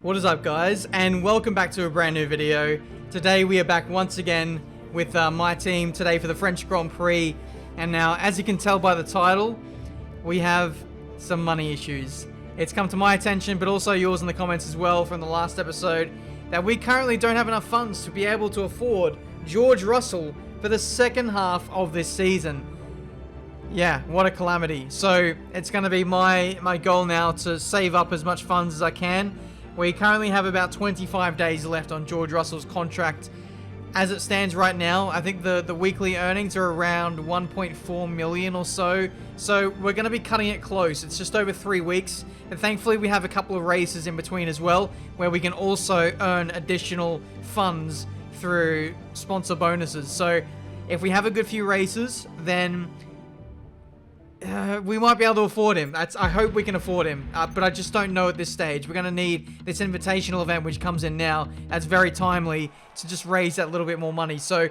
What is up, guys, and welcome back to a brand new video. Today we are back once again with my team today for the French Grand Prix. And now, as you can tell by the title, we have some money issues. It's come to my attention, but also yours in the comments as well from the last episode, that we currently don't have enough funds to be able to afford George Russell for the second half of this season. Yeah, what a calamity. So it's going to be my goal now to save up as much funds as I can. We currently have about 25 days left on George Russell's contract. As it stands right now, I think the weekly earnings are around 1.4 million or so. So we're going to be cutting it close. It's just over 3 weeks. And thankfully we have a couple of races in between as well, where we can also earn additional funds through sponsor bonuses. So if we have a good few races, then we might be able to afford him. I hope we can afford him, but I just don't know at this stage. We're going to need this invitational event, which comes in now. That's very timely to just raise that little bit more money. So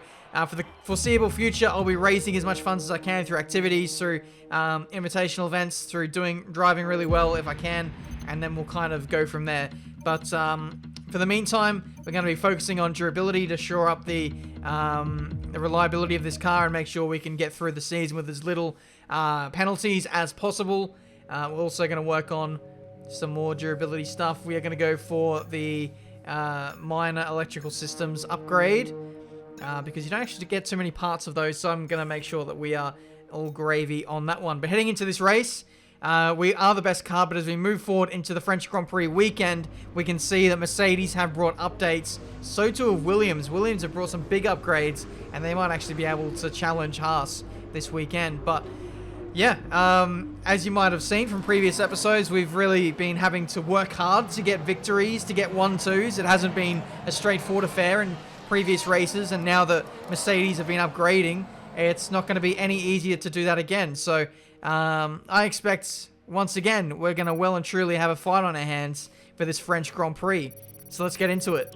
for the foreseeable future, I'll be raising as much funds as I can through activities, through invitational events, through driving really well if I can, and then we'll kind of go from there. But for the meantime, we're going to be focusing on durability to shore up the reliability of this car and make sure we can get through the season with as little penalties as possible. We're also going to work on some more durability stuff. We are going to go for the minor electrical systems upgrade because you don't actually get too many parts of those, so I'm going to make sure that we are all gravy on that one. But heading into this race, we are the best car, but as we move forward into the French Grand Prix weekend, we can see that Mercedes have brought updates. So too have Williams. Williams have brought some big upgrades, and they might actually be able to challenge Haas this weekend. But yeah, as you might have seen from previous episodes, we've really been having to work hard to get victories, to get 1-2s. It hasn't been a straightforward affair in previous races, and now that Mercedes have been upgrading, it's not going to be any easier to do that again. So I expect, once again, we're going to well and truly have a fight on our hands for this French Grand Prix. So let's get into it.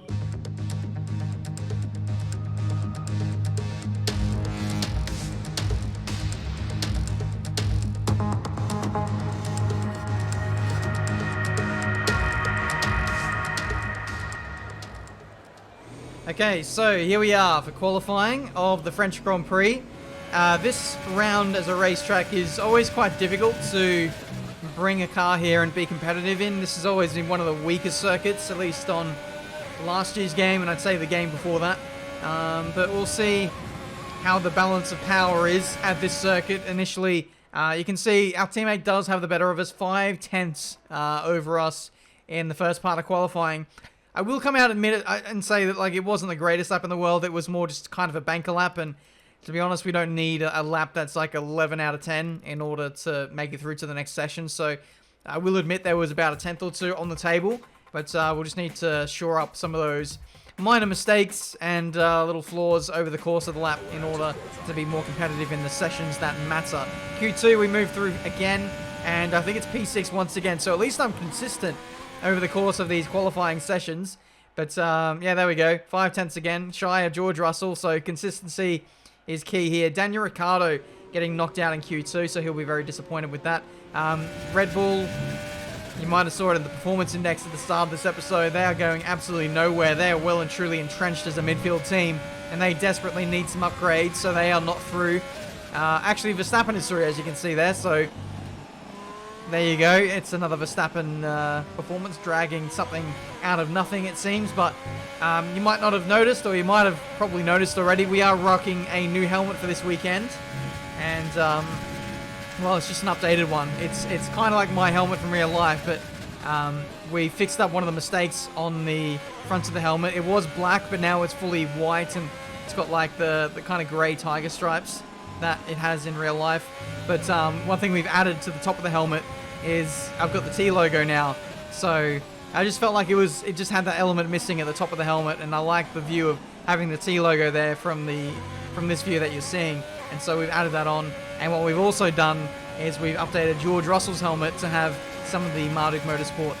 Okay, so here we are for qualifying of the French Grand Prix. This round as a racetrack is always quite difficult to bring a car here and be competitive in. This has always been one of the weakest circuits, at least on last year's game, and I'd say the game before that. But we'll see how the balance of power is at this circuit. Initially, you can see our teammate does have the better of us, 5/10 over us in the first part of qualifying. I will come out and admit it and say that it wasn't the greatest lap in the world. It was more just kind of a banker lap, and to be honest, we don't need a lap that's like 11 out of 10 in order to make it through to the next session. So I will admit there was about a tenth or two on the table, but we'll just need to shore up some of those minor mistakes and little flaws over the course of the lap in order to be more competitive in the sessions that matter. Q2 we move through again, and I think it's P6 once again, so at least I'm consistent over the course of these qualifying sessions. But yeah, there we go, 5/10 again, shy of George Russell, so consistency is key here. Daniel Ricciardo getting knocked out in Q2, so he'll be very disappointed with that. Red Bull, you might have saw it in the performance index at the start of this episode. They are going absolutely nowhere. They are well and truly entrenched as a midfield team, and they desperately need some upgrades, so they are not through. Actually, Verstappen is through, as you can see there, so there you go. It's another Verstappen performance, dragging something out of nothing, it seems. But you might not have noticed, or you might have probably noticed already, we are rocking a new helmet for this weekend. And, well, it's just an updated one. It's kind of like my helmet from real life, but we fixed up one of the mistakes on the front of the helmet. It was black, but now it's fully white, and it's got like the kind of grey tiger stripes that it has in real life. But one thing we've added to the top of the helmet is I've got the T logo now, so I just felt like it just had that element missing at the top of the helmet, and I like the view of having the T logo there from this view that you're seeing, and so we've added that on. And what we've also done is we've updated George Russell's helmet to have some of the Marduk Motorsport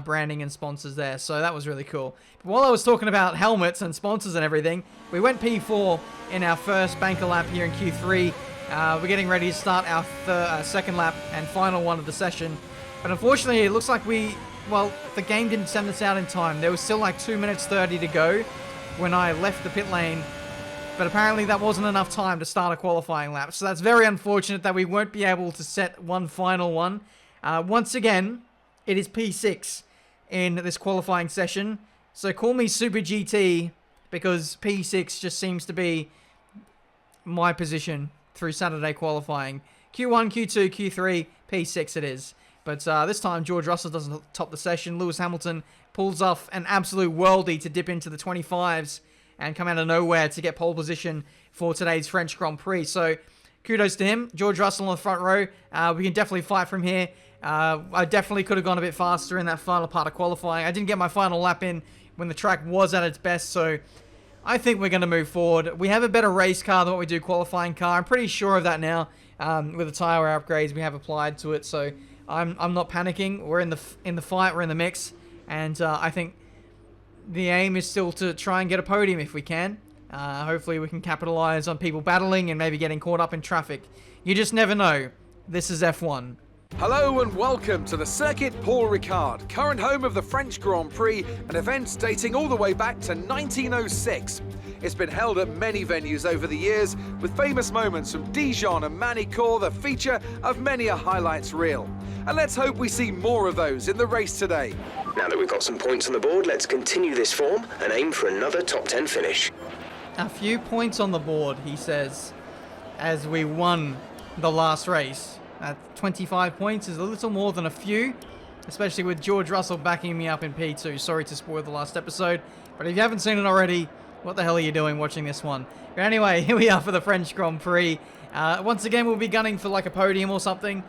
branding and sponsors there, so that was really cool. But while I was talking about helmets and sponsors and everything, we went P4 in our first banker lap here in Q3. We're getting ready to start our second lap and final one of the session. But unfortunately, it looks like well, the game didn't send us out in time. There was still like 2 minutes 30 to go when I left the pit lane. But apparently that wasn't enough time to start a qualifying lap. So that's very unfortunate that we won't be able to set one final one. Once again, it is P6 in this qualifying session. So call me Super GT because P6 just seems to be my position through Saturday qualifying. Q1, Q2, Q3, P6 it is. But this time, George Russell doesn't top the session. Lewis Hamilton pulls off an absolute worldie to dip into the 25s and come out of nowhere to get pole position for today's French Grand Prix. So kudos to him. George Russell on the front row. We can definitely fight from here. I definitely could have gone a bit faster in that final part of qualifying. I didn't get my final lap in when the track was at its best, so I think we're going to move forward. We have a better race car than what we do qualifying car. I'm pretty sure of that now with the tyre upgrades we have applied to it, so I'm not panicking. We're in the fight, we're in the mix, and I think the aim is still to try and get a podium if we can. Hopefully we can capitalize on people battling and maybe getting caught up in traffic. You just never know. This is F1. Hello and welcome to the Circuit Paul Ricard, current home of the French Grand Prix, an event dating all the way back to 1906. It's been held at many venues over the years, with famous moments from Dijon and Manicourt the feature of many a highlights reel. And let's hope we see more of those in the race today. Now that we've got some points on the board, let's continue this form and aim for another top 10 finish. A few points on the board, he says, as we won the last race. 25 points is a little more than a few, especially with George Russell backing me up in P2. Sorry to spoil the last episode, but if you haven't seen it already, what the hell are you doing watching this one? But anyway, here we are for the French Grand Prix. Once again, we'll be gunning for like a podium or something.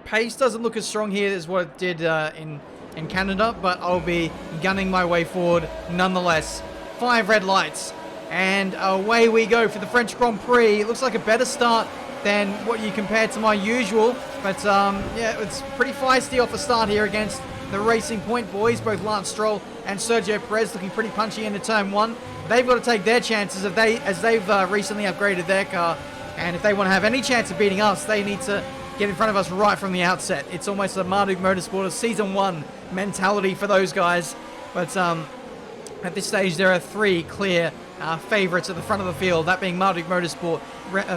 Pace doesn't look as strong here as what it did in Canada, but I'll be gunning my way forward nonetheless. 5 red lights, and away we go for the French Grand Prix. It looks like a better start than what you compared to my usual, but yeah, it's pretty feisty off the start here against the Racing Point boys. Both Lance Stroll and Sergio Perez looking pretty punchy into turn 1. They've got to take their chances as they've recently upgraded their car, and if they want to have any chance of beating us, they need to get in front of us right from the outset. It's almost a Marduk Motorsport of Season 1 mentality for those guys, but at this stage there are 3 clear favourites at the front of the field, that being Marduk Motorsport,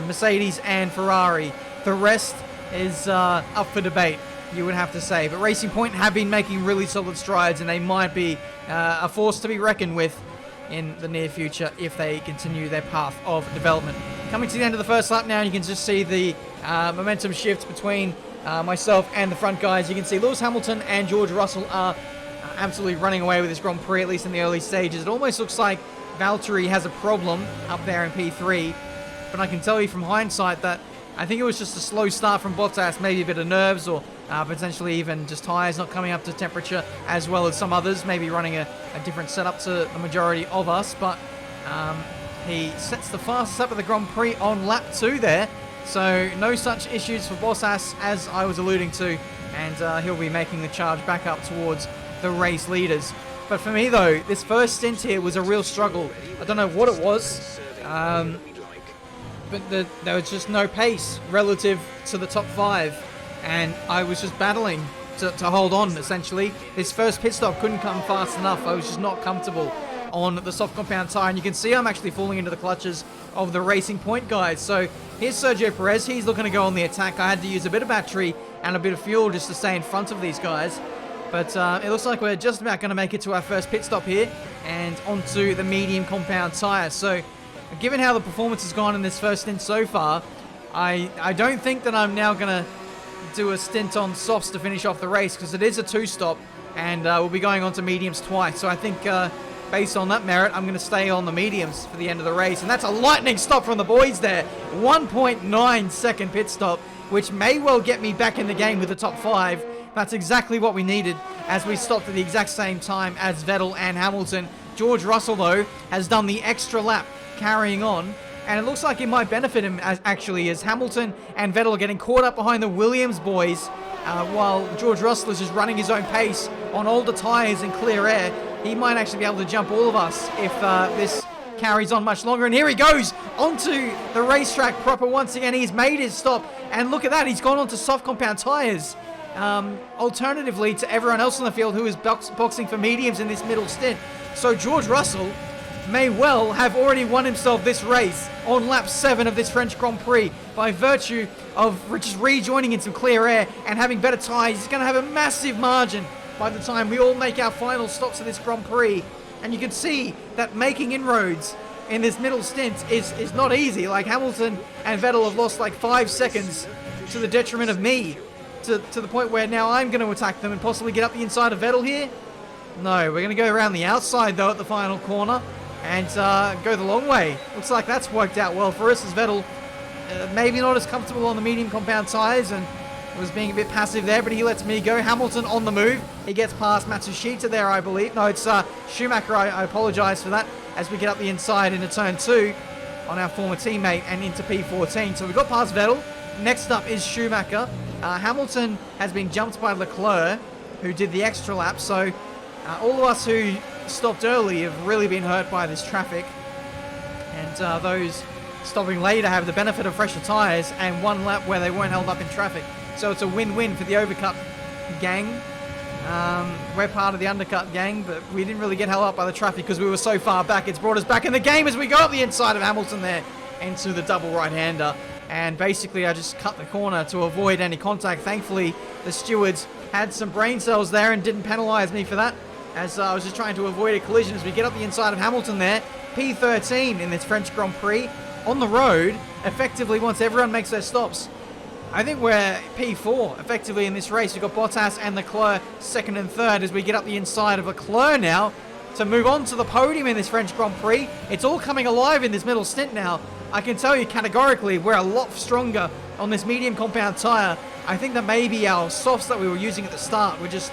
Mercedes and Ferrari. The rest is up for debate, you would have to say. But Racing Point have been making really solid strides, and they might be a force to be reckoned with in the near future if they continue their path of development. Coming to the end of the first lap now, you can just see the momentum shift between myself and the front guys. You can see Lewis Hamilton and George Russell are absolutely running away with this Grand Prix, at least in the early stages. It almost looks like Valtteri has a problem up there in P3, but I can tell you from hindsight that I think it was just a slow start from Bottas, maybe a bit of nerves, or potentially even just tyres not coming up to temperature as well as some others, maybe running a different setup to the majority of us, but he sets the fastest up of the Grand Prix on lap 2 there, so no such issues for Bottas as I was alluding to, and he'll be making the charge back up towards the race leaders. But for me though, this first stint here was a real struggle. I don't know what it was, but there was just no pace relative to the top 5, and I was just battling to hold on, essentially. This first pit stop couldn't come fast enough. I was just not comfortable on the soft compound tyre, and you can see I'm actually falling into the clutches of the Racing Point guys. So here's Sergio Perez. He's looking to go on the attack. I had to use a bit of battery and a bit of fuel just to stay in front of these guys. But it looks like we're just about going to make it to our first pit stop here and onto the medium compound tyre. So given how the performance has gone in this first stint so far, I don't think that I'm now going to do a stint on softs to finish off the race, because it is a 2-stop and we'll be going on to mediums twice. So I think based on that merit, I'm going to stay on the mediums for the end of the race. And that's a lightning stop from the boys there. 1.9 second pit stop, which may well get me back in the game with the top 5. That's exactly what we needed, as we stopped at the exact same time as Vettel and Hamilton. George Russell, though, has done the extra lap carrying on, and it looks like it might benefit him as Hamilton and Vettel are getting caught up behind the Williams boys, while George Russell is just running his own pace on older tyres and clear air. He might actually be able to jump all of us if this carries on much longer. And here he goes onto the racetrack proper once again. He's made his stop, and look at that, he's gone onto soft compound tyres. alternatively to everyone else on the field who is boxing for mediums in this middle stint. So George Russell may well have already won himself this race on lap 7 of this French Grand Prix by virtue of just rejoining in some clear air and having better tyres. He's going to have a massive margin by the time we all make our final stops of this Grand Prix. And you can see that making inroads in this middle stint is not easy. Like Hamilton and Vettel have lost like 5 seconds to the detriment of me, to the point where now I'm going to attack them and possibly get up the inside of Vettel here. No, we're going to go around the outside though at the final corner and go the long way. Looks like that's worked out well for us, as Vettel maybe not as comfortable on the medium compound tyres and was being a bit passive there, but he lets me go. Hamilton on the move. He gets past Matsushita there, I believe. No, it's Schumacher. I apologise for that, as we get up the inside into turn 2 on our former teammate and into P14. So we got past Vettel. Next up is Schumacher. Hamilton has been jumped by Leclerc, who did the extra lap. So all of us who stopped early have really been hurt by this traffic. And those stopping later have the benefit of fresher tyres and one lap where they weren't held up in traffic. So it's a win-win for the overcut gang. We're part of the undercut gang, but we didn't really get held up by the traffic because we were so far back. It's brought us back in the game as we go up the inside of Hamilton there into the double right-hander. And basically I just cut the corner to avoid any contact. Thankfully, the stewards had some brain cells there and didn't penalise me for that, as I was just trying to avoid a collision as we get up the inside of Hamilton there. P13 in this French Grand Prix on the road, effectively once everyone makes their stops. I think we're P4 effectively in this race. We've got Bottas and Leclerc second and third as we get up the inside of Leclerc now to move on to the podium in this French Grand Prix. It's all coming alive in this middle stint now. I can tell you categorically we're a lot stronger on this medium compound tyre. I think that maybe our softs that we were using at the start were just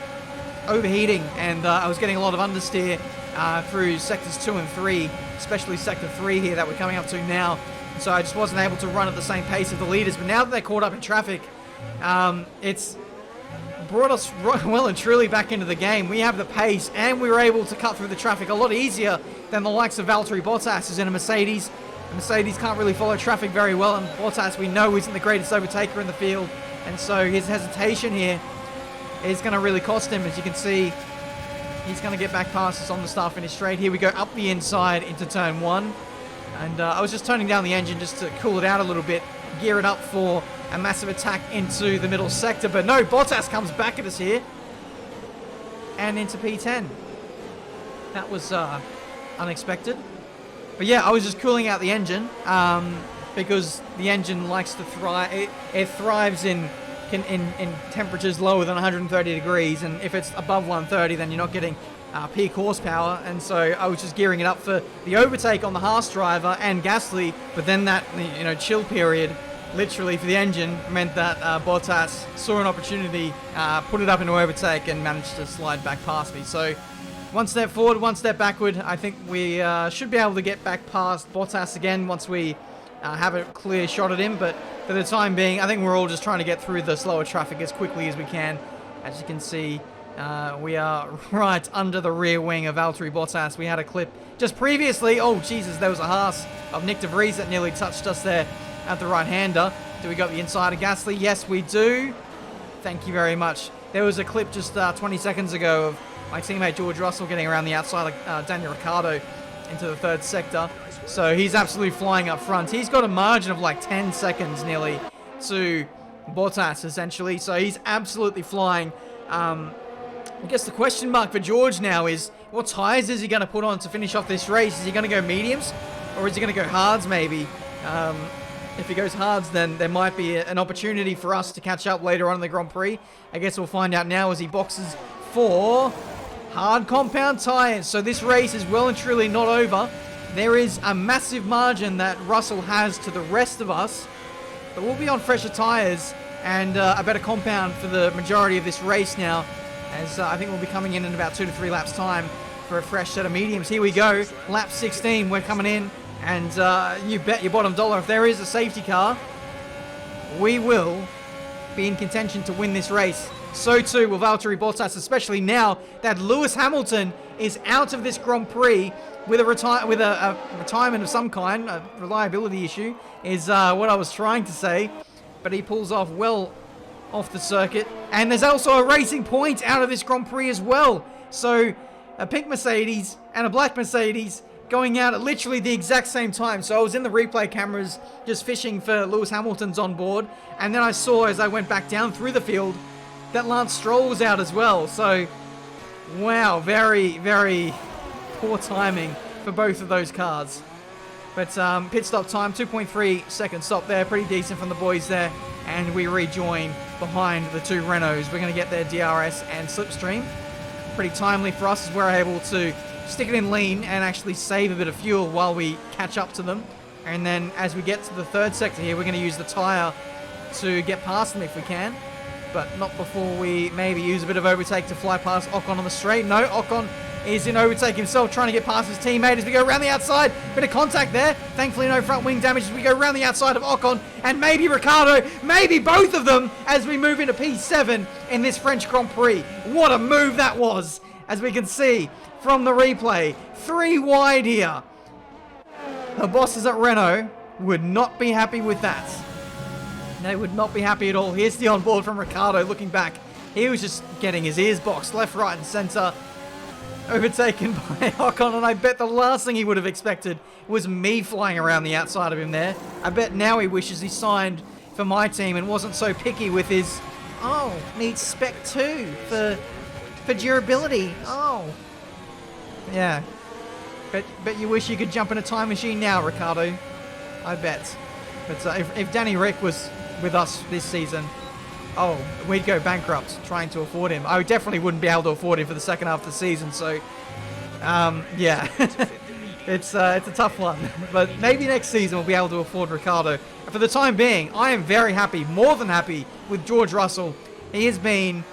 overheating, and I was getting a lot of understeer through sectors 2 and 3, especially sector 3 here that we're coming up to now. So I just wasn't able to run at the same pace of the leaders. But now that they're caught up in traffic, it's brought us well and truly back into the game. We have the pace, and we were able to cut through the traffic a lot easier than the likes of Valtteri Bottas, who's in a Mercedes. The Mercedes can't really follow traffic very well, and Bottas, we know, isn't the greatest overtaker in the field. And so his hesitation here is going to really cost him. As you can see, he's going to get back past us on the start-finish straight. Here we go up the inside into turn 1. And I was just turning down the engine just to cool it out a little bit, gear it up for a massive attack into the middle sector. But no, Bottas comes back at us here and into P10. That was unexpected. But yeah, I was just cooling out the engine because the engine likes to thrive. It thrives in temperatures lower than 130 degrees. And if it's above 130, then you're not getting peak horsepower, and so I was just gearing it up for the overtake on the Haas driver and Gasly, but then that chill period literally for the engine meant that Bottas saw an opportunity, put it up into overtake and managed to slide back past me. So one step forward, one step backward. I think we should be able to get back past Bottas again once we have a clear shot at him, but for the time being I think we're all just trying to get through the slower traffic as quickly as we can. As you can see, we are right under the rear wing of Valtteri Bottas. We had a clip just previously. Oh, Jesus, there was a Haas of Nick de Vries that nearly touched us there at the right-hander. Do we got the inside of Gasly? Yes, we do. Thank you very much. There was a clip just 20 seconds ago of my teammate George Russell getting around the outside of Daniel Ricciardo into the third sector. So he's absolutely flying up front. He's got a margin of like 10 seconds nearly to Bottas, essentially. So he's absolutely flying. I guess the question mark for George now is, what tyres is he going to put on to finish off this race? Is he going to go mediums, or is he going to go hards maybe? If he goes hards, then there might be an opportunity for us to catch up later on in the Grand Prix. I guess we'll find out now as he boxes for hard compound tyres. So this race is well and truly not over. There is a massive margin that Russell has to the rest of us, but we'll be on fresher tyres and a better compound for the majority of this race now, as I think we'll be coming in about 2 to 3 laps time for a fresh set of mediums. Here we go, lap 16, we're coming in, and you bet your bottom dollar if there is a safety car, we will be in contention to win this race. So too will Valtteri Bottas, especially now that Lewis Hamilton is out of this Grand Prix with a retirement of some kind. A reliability issue is what I was trying to say, but he pulls off well off the circuit. And there's also a racing point out of this Grand Prix as well. So a pink Mercedes and a black Mercedes going out at literally the exact same time. So I was in the replay cameras just fishing for Lewis Hamilton's on board. And then I saw, as I went back down through the field, that Lance Stroll was out as well. So, wow, very, very poor timing for both of those cars. But pit stop time, 2.3 second stop there. Pretty decent from the boys there. And we rejoin behind the two Renaults. We're going to get their DRS and slipstream. Pretty timely for us as we're able to stick it in lean and actually save a bit of fuel while we catch up to them. And then as we get to the third sector here, we're going to use the tyre to get past them if we can. But not before we maybe use a bit of overtake to fly past Ocon on the straight. No, Ocon is in overtake himself, trying to get past his teammate as we go around the outside. Bit of contact there. Thankfully, no front wing damage as we go around the outside of Ocon. And maybe Ricciardo, maybe both of them as we move into P7 in this French Grand Prix. What a move that was, as we can see from the replay. 3 wide here. The bosses at Renault would not be happy with that. They would not be happy at all. Here's the onboard from Ricciardo looking back. He was just getting his ears boxed left, right, and centre. Overtaken by Ocon, and I bet the last thing he would have expected was me flying around the outside of him there. I bet now he wishes he signed for my team and wasn't so picky with his, oh, needs spec 2 for durability. Oh. Yeah. Bet you wish you could jump in a time machine now, Ricciardo. I bet. But if Danny Rick was with us this season, oh, we'd go bankrupt trying to afford him. I definitely wouldn't be able to afford him for the second half of the season. So, yeah, it's a tough one. But maybe next season we'll be able to afford Ricciardo. For the time being, I am very happy, more than happy, with George Russell. He has been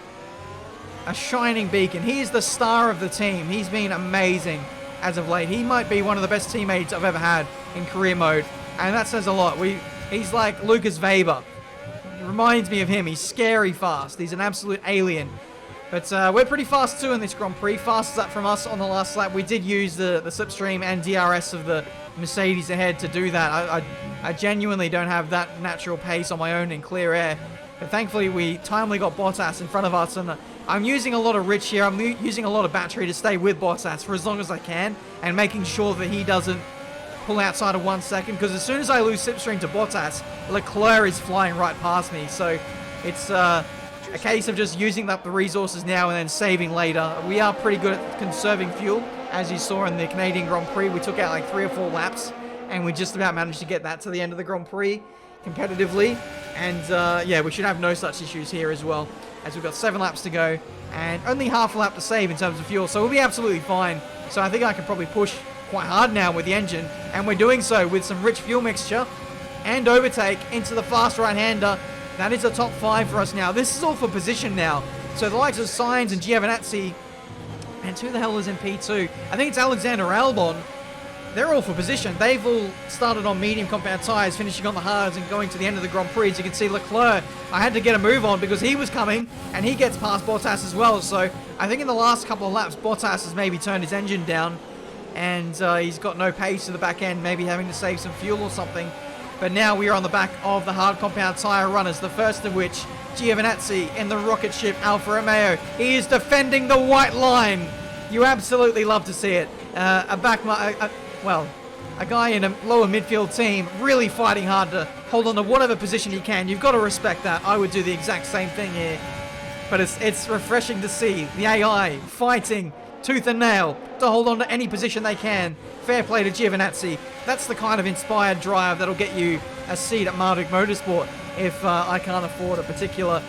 a shining beacon. He is the star of the team. He's been amazing as of late. He might be one of the best teammates I've ever had in career mode. And that says a lot. He's like Lucas Weber. It reminds me of him. He's scary fast. He's an absolute alien. But we're pretty fast too in this Grand Prix. Fastest up from us on the last lap. We did use the slipstream and DRS of the Mercedes ahead to do that. I genuinely don't have that natural pace on my own in clear air. But thankfully we timely got Bottas in front of us. And I'm using a lot of Rich here. I'm using a lot of battery to stay with Bottas for as long as I can. And making sure that he doesn't pull outside of 1 second, because as soon as I lose slipstream to Bottas, Leclerc is flying right past me. So it's a case of just using up the resources now and then saving later. We are pretty good at conserving fuel, as you saw in the Canadian Grand Prix. We took out like 3 or 4 laps, and we just about managed to get that to the end of the Grand Prix competitively. And yeah, we should have no such issues here as well, as we've got 7 laps to go and only half a lap to save in terms of fuel. So we'll be absolutely fine. So I think I can probably push quite hard now with the engine, and we're doing so with some rich fuel mixture and overtake into the fast right-hander. That is a top 5 for us now. This is all for position now. So the likes of Sainz and Giovinazzi, and who the hell is in P2? I think it's Alexander Albon. They're all for position. They've all started on medium compound tyres, finishing on the hards and going to the end of the Grand Prix. As you can see, Leclerc, I had to get a move on because he was coming, and he gets past Bottas as well. So I think in the last couple of laps, Bottas has maybe turned his engine down, and he's got no pace to the back end, maybe having to save some fuel or something. But now we are on the back of the hard compound tyre runners, the first of which, Giovinazzi in the rocket ship Alfa Romeo. He is defending the white line. You absolutely love to see it. A guy in a lower midfield team really fighting hard to hold on to whatever position he can. You've got to respect that. I would do the exact same thing here. But it's refreshing to see the AI fighting tooth and nail to hold on to any position they can. Fair play to Giovinazzi. That's the kind of inspired drive that'll get you a seat at Marduk Motorsport if I can't afford a particular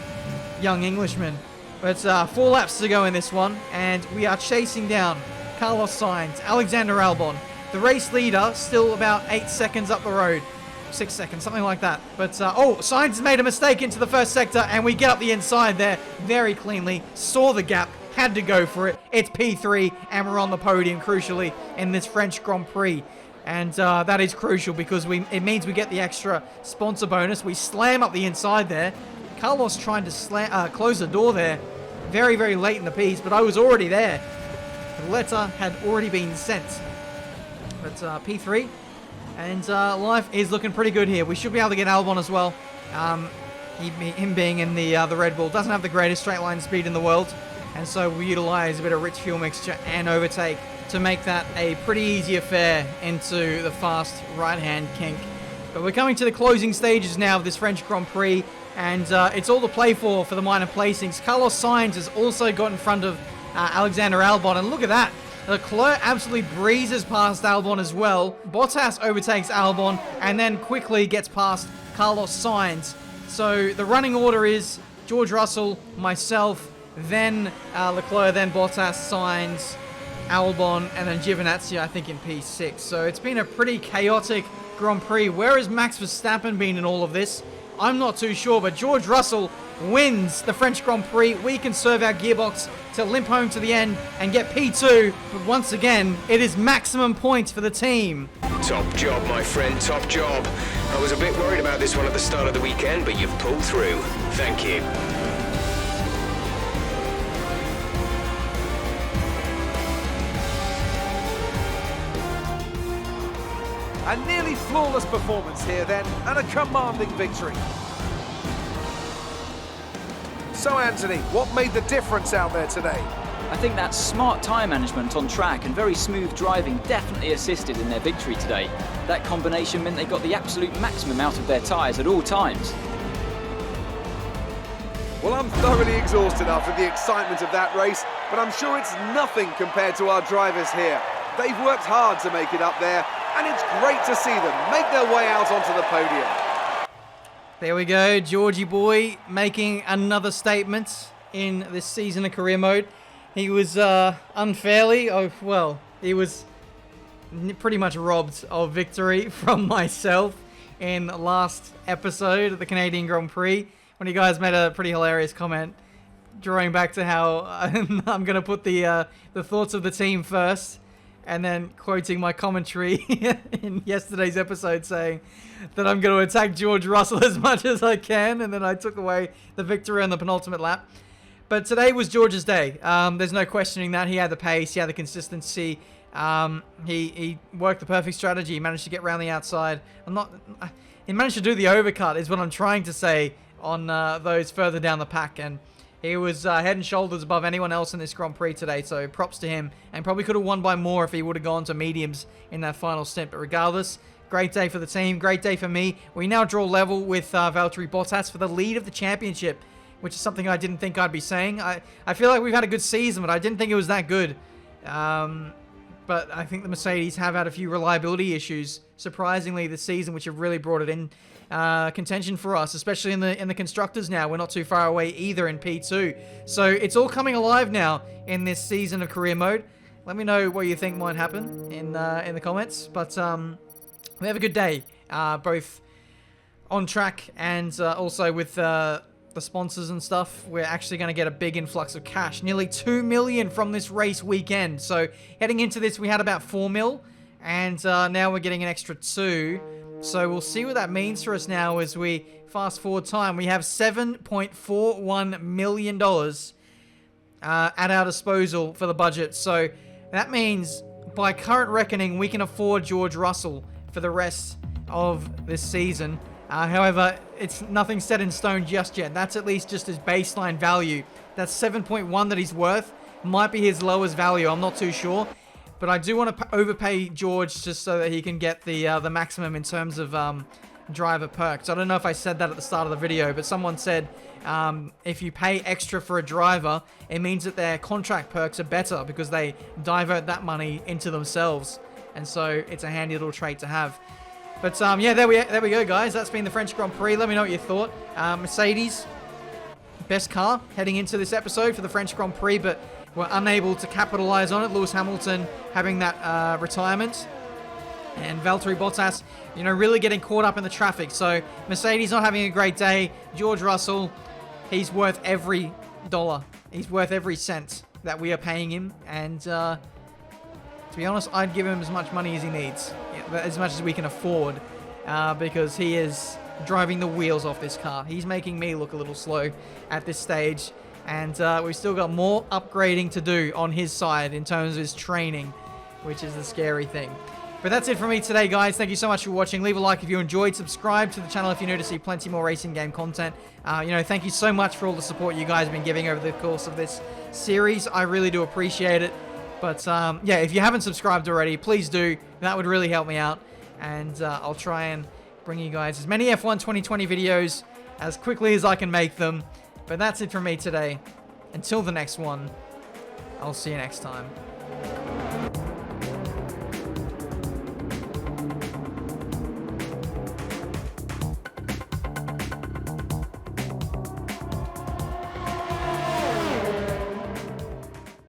young Englishman. But 4 laps to go in this one, and we are chasing down Carlos Sainz, Alexander Albon. The race leader still about 8 seconds up the road. 6 seconds, something like that. But, Sainz has made a mistake into the first sector, and we get up the inside there very cleanly. Saw the gap, had to go for it. It's P3, and we're on the podium, crucially, in this French Grand Prix. And that is crucial because it means we get the extra sponsor bonus. We slam up the inside there. Carlos trying to close the door there very, very late in the piece, but I was already there. The letter had already been sent. But P3, and life is looking pretty good here. We should be able to get Albon as well. him being in the Red Bull, doesn't have the greatest straight line speed in the world, and so we utilize a bit of rich fuel mixture and overtake to make that a pretty easy affair into the fast right-hand kink. But we're coming to the closing stages now of this French Grand Prix, and it's all to play for the minor placings. Carlos Sainz has also got in front of Alexander Albon, and look at that. Leclerc absolutely breezes past Albon as well. Bottas overtakes Albon and then quickly gets past Carlos Sainz. So the running order is George Russell, myself, then Leclerc, then Bottas, Sainz, Albon, and then Giovinazzi, I think, in P6. So it's been a pretty chaotic Grand Prix. Where has Max Verstappen been in all of this? I'm not too sure, but George Russell wins the French Grand Prix. We can serve our gearbox to limp home to the end and get P2. But once again, it is maximum points for the team. Top job, my friend, top job. I was a bit worried about this one at the start of the weekend, but you've pulled through. Thank you. A nearly flawless performance here then, and a commanding victory. So Anthony, what made the difference out there today? I think that smart tyre management on track and very smooth driving definitely assisted in their victory today. That combination meant they got the absolute maximum out of their tyres at all times. Well, I'm thoroughly exhausted after the excitement of that race, but I'm sure it's nothing compared to our drivers here. They've worked hard to make it up there, and it's great to see them make their way out onto the podium. There we go, Georgie boy making another statement in this season of career mode. He was unfairly, he was pretty much robbed of victory from myself in the last episode of the Canadian Grand Prix, when you guys made a pretty hilarious comment drawing back to how I'm going to put the thoughts of the team first, and then quoting my commentary in yesterday's episode saying that I'm going to attack George Russell as much as I can, and then I took away the victory on the penultimate lap. But today was George's day. There's no questioning that. He had the pace, he had the consistency. He worked the perfect strategy. He managed to get around the outside. He managed to do the overcut, is what I'm trying to say, on those further down the pack, and he was head and shoulders above anyone else in this Grand Prix today, so props to him, and probably could have won by more if he would have gone to mediums in that final stint. But regardless, great day for the team, great day for me. We now draw level with Valtteri Bottas for the lead of the championship, which is something I didn't think I'd be saying. I feel like we've had a good season, but I didn't think it was that good. But I think the Mercedes have had a few reliability issues, surprisingly, this season, which have really brought it in contention for us, especially in the constructors now. We're not too far away either in P2. So it's all coming alive now in this season of career mode. Let me know what you think might happen in the comments. But we have a good day, both on track and also with the sponsors and stuff. We're actually going to get a big influx of cash, nearly 2 million from this race weekend. So heading into this, we had about 4 mil, and now we're getting an extra 2. So we'll see what that means for us now as we fast forward time. We have $7.41 million at our disposal for the budget. So that means, by current reckoning, we can afford George Russell for the rest of this season. However, it's nothing set in stone just yet. That's at least just his baseline value. That's 7.1 that he's worth. Might be his lowest value. I'm not too sure. But I do want to overpay George just so that he can get the maximum in terms of driver perks. I don't know if I said that at the start of the video, but someone said if you pay extra for a driver, it means that their contract perks are better because they divert that money into themselves. And so it's a handy little trait to have. But yeah, there we go, guys. That's been the French Grand Prix. Let me know what you thought. Mercedes, best car heading into this episode for the French Grand Prix, but were unable to capitalize on it. Lewis Hamilton having that retirement, and Valtteri Bottas, really getting caught up in the traffic. So Mercedes not having a great day. George Russell, he's worth every dollar. He's worth every cent that we are paying him, and to be honest, I'd give him as much money as he needs, as much as we can afford, because he is driving the wheels off this car. He's making me look a little slow at this stage, and we've still got more upgrading to do on his side in terms of his training, which is the scary thing. But that's it from me today, guys. Thank you so much for watching. Leave a like if you enjoyed. Subscribe to the channel if you're new to see plenty more racing game content. Thank you so much for all the support you guys have been giving over the course of this series. I really do appreciate it. But, if you haven't subscribed already, please do. That would really help me out. And I'll try and bring you guys as many F1 2020 videos as quickly as I can make them. But that's it from me today. Until the next one, I'll see you next time.